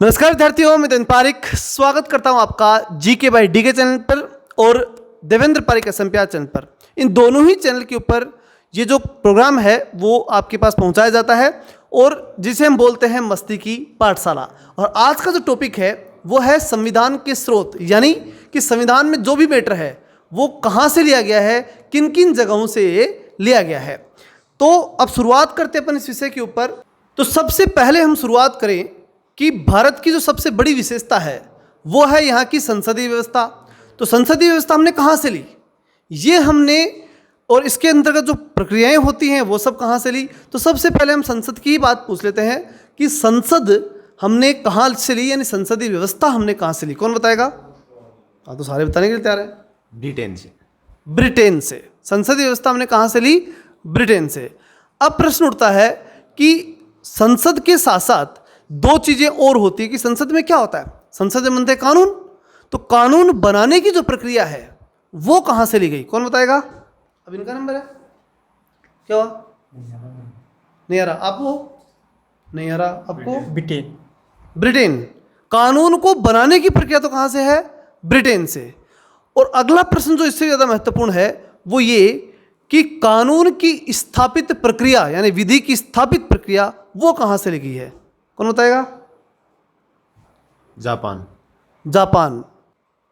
नमस्कार विद्यार्थियों, मैं दिन पारिक स्वागत करता हूं आपका जीके बाय डीके चैनल पर और देवेंद्र पारिक एसएमपीआर चैनल पर। इन दोनों ही चैनल के ऊपर ये जो प्रोग्राम है वो आपके पास पहुंचाया जाता है और जिसे हम बोलते हैं मस्ती की पाठशाला। और आज का जो टॉपिक है वो है संविधान के स्रोत, यानी कि संविधान में जो भी मैटर है वो कहाँ से लिया गया है, किन किन जगहों से ये लिया गया है। तो अब शुरुआत करते हैं अपन इस विषय के ऊपर। तो सबसे पहले हम शुरुआत करें कि भारत की जो सबसे बड़ी विशेषता है वो है यहाँ की संसदीय व्यवस्था। तो संसदीय व्यवस्था हमने कहाँ से ली, ये हमने, और इसके अंतर्गत जो प्रक्रियाएं होती हैं वो सब कहाँ से ली। तो सबसे पहले हम संसद की बात पूछ लेते हैं कि संसद हमने कहाँ से ली, यानी संसदीय व्यवस्था हमने कहाँ से ली। कौन बताएगा? हाँ, तो सारे बताने के लिए तैयार है। ब्रिटेन से। ब्रिटेन से संसदीय व्यवस्था हमने कहाँ से ली? ब्रिटेन से। अब प्रश्न उठता है कि संसद के साथ साथ दो चीजें और होती है कि संसद में क्या होता है। संसद में बनते हैं कानून, तो कानून बनाने की जो प्रक्रिया है वो कहां से ली गई? कौन बताएगा? अब इनका नंबर है, क्या हुआ? नहीं आ रहा आपको? नहीं आ रहा आपको? ब्रिटेन। ब्रिटेन। कानून को बनाने की प्रक्रिया तो कहां से है? ब्रिटेन से। और अगला प्रश्न जो इससे ज्यादा महत्वपूर्ण है वो ये कि कानून की स्थापित प्रक्रिया, यानी विधि की स्थापित प्रक्रिया, वो कहां से ली गई है? कौन बताएगा? जापान। जापान।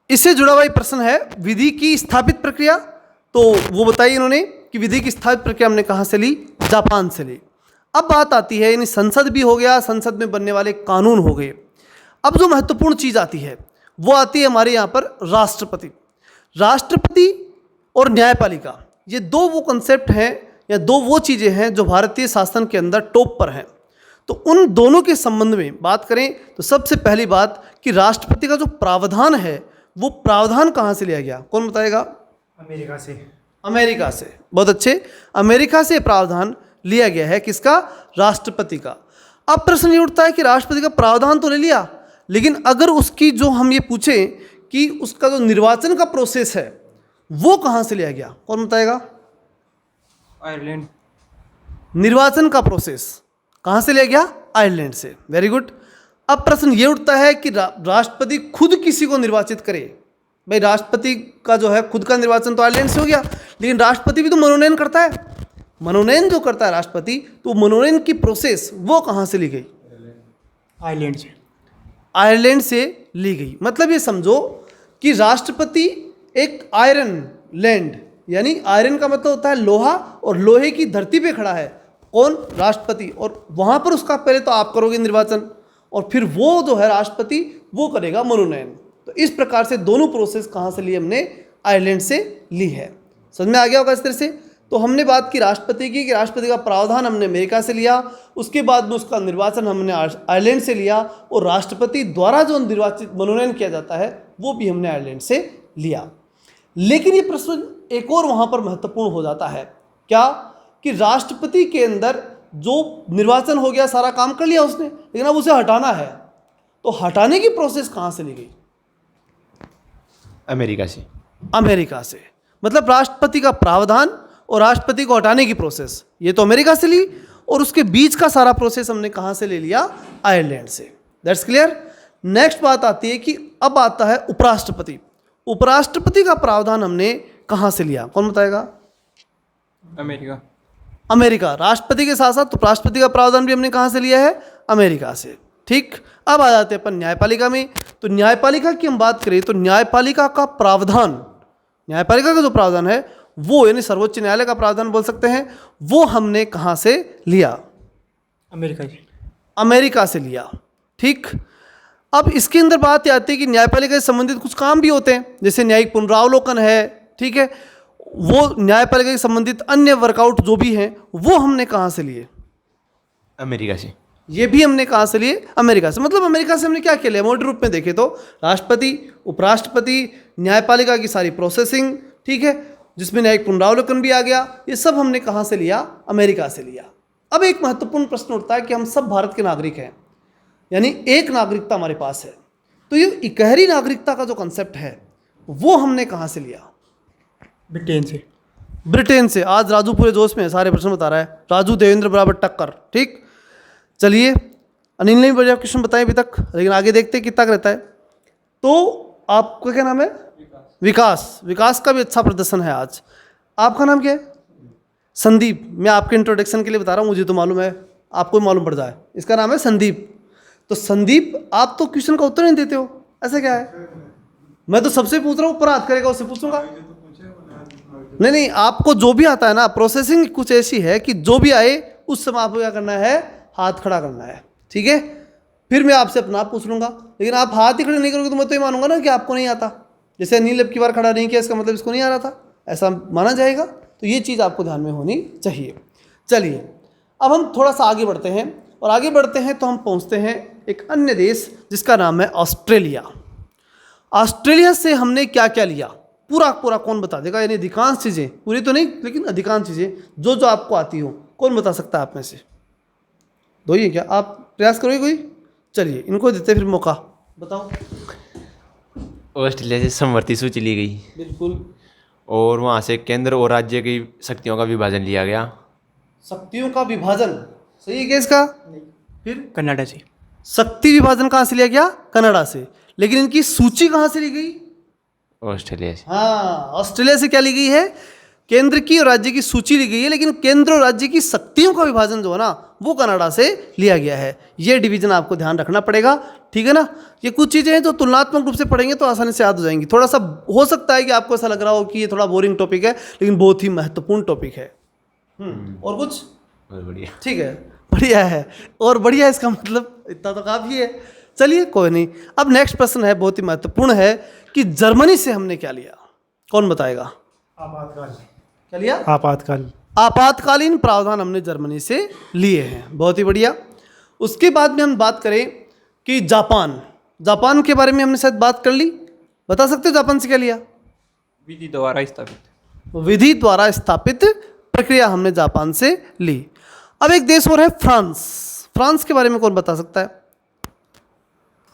इससे जुड़ा हुआ प्रश्न है विधि की स्थापित प्रक्रिया। तो वो बताइए इन्होंने कि विधि की स्थापित प्रक्रिया हमने कहां से ली? जापान से ली। अब बात आती है, यानी संसद भी हो गया, संसद में बनने वाले कानून हो गए। अब जो महत्वपूर्ण चीज आती है वो आती है हमारे यहां पर राष्ट्रपति। राष्ट्रपति और न्यायपालिका, ये दो वो कंसेप्ट हैं या दो वो चीजें हैं जो भारतीय शासन के अंदर टॉप पर हैं। तो उन दोनों के संबंध में बात करें तो सबसे पहली बात कि राष्ट्रपति का जो प्रावधान है वो प्रावधान कहां से लिया गया? कौन बताएगा? अमेरिका से। अमेरिका से। बहुत अच्छे। अमेरिका से प्रावधान लिया गया है किसका? राष्ट्रपति का। अब प्रश्न ये उठता है कि राष्ट्रपति का प्रावधान तो ले लिया, लेकिन अगर उसकी जो हम ये पूछें कि उसका जो निर्वाचन का प्रोसेस है वो कहां से लिया गया? कौन बताएगा? आयरलैंड। निर्वाचन का प्रोसेस कहां से लिया गया? आयरलैंड से। Very good. अब प्रश्न ये उठता है कि राष्ट्रपति खुद किसी को निर्वाचित करे। भाई राष्ट्रपति का जो है खुद का निर्वाचन तो आयरलैंड से हो गया, लेकिन राष्ट्रपति भी तो मनोनयन करता है। मनोनयन जो करता है राष्ट्रपति, तो मनोनयन की प्रोसेस वो कहां से ली गई? आयरलैंड से। आयरलैंड से ली गई। मतलब ये समझो कि राष्ट्रपति एक आयरन लैंड, यानी आयरन का मतलब होता है लोहा, और लोहे की धरती पे खड़ा है। कौन? राष्ट्रपति। और वहां पर उसका पहले तो आप करोगे निर्वाचन, और फिर वो जो है राष्ट्रपति वो करेगा मनोनयन। तो इस प्रकार से दोनों प्रोसेस कहां से ली? हमने आयरलैंड से ली है। समझ में आ गया होगा इस तरह से। तो हमने बात की राष्ट्रपति की, कि राष्ट्रपति का प्रावधान हमने अमेरिका से लिया, उसके बाद में उसका निर्वाचन हमने आयरलैंड से लिया, और राष्ट्रपति द्वारा जो निर्वाचित मनोनयन किया जाता है वो भी हमने आयरलैंड से लिया। लेकिन ये प्रश्न एक और वहां पर महत्वपूर्ण हो जाता है, क्या? कि राष्ट्रपति के अंदर जो निर्वाचन हो गया, सारा काम कर लिया उसने, लेकिन अब उसे हटाना है, तो हटाने की प्रोसेस कहां से ली गई? अमेरिका से। अमेरिका से। मतलब राष्ट्रपति का प्रावधान और राष्ट्रपति को हटाने की प्रोसेस ये तो अमेरिका से ली, और उसके बीच का सारा प्रोसेस हमने कहां से ले लिया? आयरलैंड से। That's clear. नेक्स्ट बात आती है कि अब आता है उपराष्ट्रपति। उपराष्ट्रपति का प्रावधान हमने कहां से लिया? कौन बताएगा? अमेरिका। अमेरिका। राष्ट्रपति के साथ साथ उपराष्ट्रपति का प्रावधान भी हमने कहां से लिया है? अमेरिका से। ठीक। अब आ जाते हैं अपन न्यायपालिका में। तो न्यायपालिका की हम बात करें तो न्यायपालिका का प्रावधान, न्यायपालिका का जो प्रावधान है वो, यानी सर्वोच्च न्यायालय का प्रावधान बोल सकते हैं, वो हमने कहां से लिया? अमेरिका से। अमेरिका से लिया। ठीक। अब इसके अंदर बात ये आती है कि न्यायपालिका से संबंधित कुछ काम भी होते हैं, जैसे न्यायिक पुनरावलोकन है, ठीक है, वो न्यायपालिका से संबंधित अन्य वर्कआउट जो भी हैं वो हमने कहां से लिए? अमेरिका से। ये भी हमने कहां से लिए? अमेरिका से। मतलब अमेरिका से हमने क्या किया लिया? मोटे रूप में देखें तो राष्ट्रपति, उपराष्ट्रपति, न्यायपालिका की सारी प्रोसेसिंग, ठीक है, जिसमें न्यायिक पुनरावलोकन भी आ गया, ये सब हमने कहां से लिया? अमेरिका से लिया। अब एक महत्वपूर्ण प्रश्न उठता है कि हम सब भारत के नागरिक हैं, यानी एक नागरिकता हमारे पास है, तो ये इकहरी नागरिकता का जो कंसेप्ट है वो हमने कहां से लिया? ब्रिटेन से। ब्रिटेन से। आज राजू पूरे जोश में है, सारे प्रश्न बता रहा है। राजू देवेंद्र बराबर टक्कर। ठीक। चलिए अनिल ने भी बढ़िया क्वेश्चन बताए अभी तक, लेकिन आगे देखते हैं कितना रहता है। तो आपका क्या नाम है? विकास। विकास का भी अच्छा प्रदर्शन है आज। आपका नाम क्या है? संदीप। मैं आपके इंट्रोडक्शन के लिए बता रहा हूँ, मुझे तो मालूम है, आपको भी मालूम पड़ जाए। इसका नाम है संदीप। तो संदीप, आप तो क्वेश्चन का उत्तर नहीं देते हो, ऐसा क्या है? मैं तो सबसे पूछ रहा हूँ, ऊपर हाथ करेगा उससे पूछूंगा। नहीं नहीं, आपको जो भी आता है ना, प्रोसेसिंग कुछ ऐसी है कि जो भी आए उस समय आपको क्या करना है? हाथ खड़ा करना है, ठीक है? फिर मैं आपसे अपना आप पूछ लूंगा, लेकिन आप हाथ ही खड़े नहीं करोगे तो मैं तो ये मानूंगा ना कि आपको नहीं आता। जैसे अनिल अब की बार खड़ा नहीं किया, इसका मतलब इसको नहीं आ रहा था, ऐसा माना जाएगा। तो ये चीज़ आपको ध्यान में होनी चाहिए। चलिए, अब हम थोड़ा सा आगे बढ़ते हैं, और आगे बढ़ते हैं तो हम पहुंचते हैं एक अन्य देश जिसका नाम है ऑस्ट्रेलिया। ऑस्ट्रेलिया से हमने क्या क्या लिया, पूरा पूरा कौन बता देगा? यानी अधिकांश चीज़ें, पूरी तो नहीं लेकिन अधिकांश चीज़ें जो जो आपको आती हो, कौन बता सकता है आप में से? दो ही है क्या? आप प्रयास करोगे कोई? चलिए, इनको देते फिर मौका, बताओ। ऑस्ट्रेलिया से समवर्ती सूची ली गई, बिल्कुल। और वहाँ से केंद्र और राज्य की शक्तियों का विभाजन लिया गया। शक्तियों का विभाजन, सही है क्या इसका? फिर कनाडा से। शक्ति विभाजन कहाँ से लिया गया? कनाडा से। लेकिन इनकी सूची कहाँ से ली गई? ऑस्ट्रेलिया से। हाँ, ऑस्ट्रेलिया से क्या ली गई है? केंद्र की और राज्य की सूची ली गई है, लेकिन केंद्र और राज्य की शक्तियों का विभाजन जो है ना, वो कनाडा से लिया गया है। ये डिवीजन आपको ध्यान रखना पड़ेगा, ठीक है ना? ये कुछ चीज़ें हैं जो तुलनात्मक रूप से पढ़ेंगे तो आसानी से याद हो जाएंगी। थोड़ा सा हो सकता है कि आपको ऐसा लग रहा हो कि ये थोड़ा बोरिंग टॉपिक है, लेकिन बहुत ही महत्वपूर्ण टॉपिक है। और कुछ? बहुत बढ़िया। ठीक है, बढ़िया है। और बढ़िया इसका मतलब इतना तो काफ़ी है। चलिए, कोई नहीं। अब नेक्स्ट प्रश्न है, बहुत ही महत्वपूर्ण है, कि जर्मनी से हमने क्या लिया? कौन बताएगा? आपातकाल। क्या लिया? आपातकाल। आपातकालीन प्रावधान हमने जर्मनी से लिए हैं, बहुत ही बढ़िया। उसके बाद में हम बात करें कि जापान, जापान के बारे में हमने शायद बात कर ली। बता सकते हो जापान से क्या लिया? विधि द्वारा स्थापित। विधि द्वारा स्थापित प्रक्रिया हमने जापान से ली। अब एक देश और है फ्रांस। फ्रांस के बारे में कौन बता सकता है?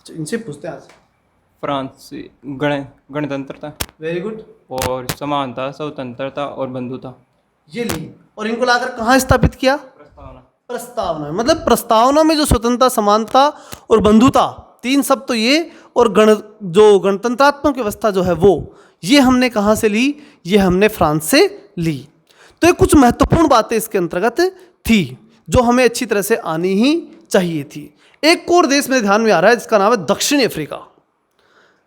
इनसे पूछते हैं आज। फ्रांस गणतंत्रता, वेरी गुड। और समानता, स्वतंत्रता और बंधुता। ये ली, और इनको लाकर कहाँ स्थापित किया? प्रस्तावना। प्रस्तावना। मतलब प्रस्तावना में जो स्वतंत्रता, समानता और बंधुता, तीन शब्द तो ये, और जो गणतंत्रात्मक व्यवस्था जो है वो, ये हमने कहाँ से ली? ये हमने फ्रांस से ली। तो ये कुछ महत्वपूर्ण बातें इसके अंतर्गत थी जो हमें अच्छी तरह से आनी ही चाहिए थी। एक और देश मेरे ध्यान में आ रहा है जिसका नाम है दक्षिणी अफ्रीका।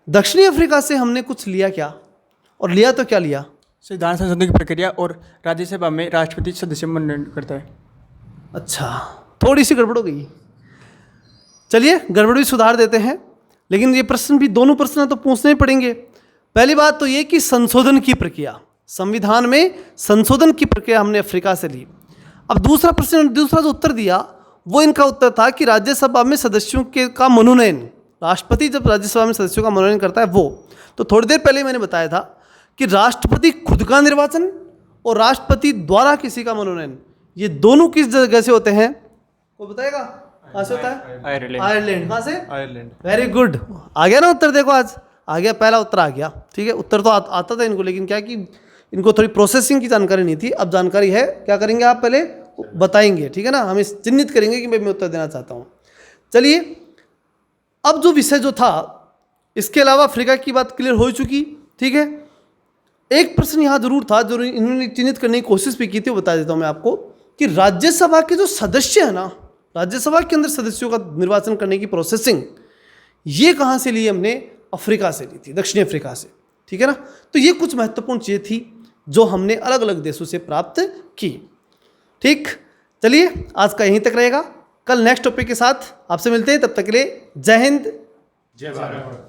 दक्षिणी अफ्रीका से हमने कुछ लिया क्या? और लिया तो क्या लिया? संविधान संशोधन की प्रक्रिया और राज्यसभा में राष्ट्रपति सदस्य मनोनयन करता है। अच्छा, थोड़ी सी गड़बड़ हो गई। चलिए, गड़बड़ भी सुधार देते हैं, लेकिन ये प्रश्न भी, दोनों प्रश्न तो पूछने ही पड़ेंगे। पहली बात तो ये कि संशोधन की प्रक्रिया, संविधान में संशोधन की प्रक्रिया हमने अफ्रीका से ली। अब दूसरा प्रश्न, दूसरा जो उत्तर दिया वो इनका उत्तर था कि राज्यसभा में सदस्यों के का मनोनयन, राष्ट्रपति जब राज्यसभा में सदस्यों का मनोनयन करता है वो। तो थोड़ी देर पहले मैंने बताया था कि राष्ट्रपति खुद का निर्वाचन और राष्ट्रपति द्वारा किसी का मनोनयन, ये दोनों किस जगह से होते हैं? कोई बताएगा कहाँ से होता है? आयरलैंड। आयरलैंड। कहाँ से? आयरलैंड। वेरी गुड, आ गया ना उत्तर? देखो आज आ गया, पहला उत्तर आ गया। ठीक है, उत्तर तो आता था इनको, लेकिन क्या कि इनको थोड़ी प्रोसेसिंग की जानकारी नहीं थी। अब जानकारी है, क्या करेंगे आप? पहले बताएंगे, ठीक है ना? हम इस चिन्हित करेंगे कि मैं उत्तर देना चाहता हूँ। चलिए, अब जो विषय जो था, इसके अलावा अफ्रीका की बात क्लियर हो चुकी, ठीक है। एक प्रश्न यहाँ जरूर था जो इन्होंने चिन्हित करने की कोशिश भी की थी, बता देता हूँ मैं आपको, कि राज्यसभा के जो सदस्य है ना, राज्यसभा के अंदर सदस्यों का निर्वाचन करने की प्रोसेसिंग, ये कहाँ से ली? हमने अफ्रीका से ली थी, दक्षिणी अफ्रीका से, ठीक है ना। तो ये कुछ महत्वपूर्ण चीज़ें थी जो हमने अलग अलग देशों से प्राप्त की। ठीक, चलिए आज का यहीं तक रहेगा। कल नेक्स्ट टॉपिक के साथ आपसे मिलते हैं, तब तक के लिए जय हिंद, जय भारत।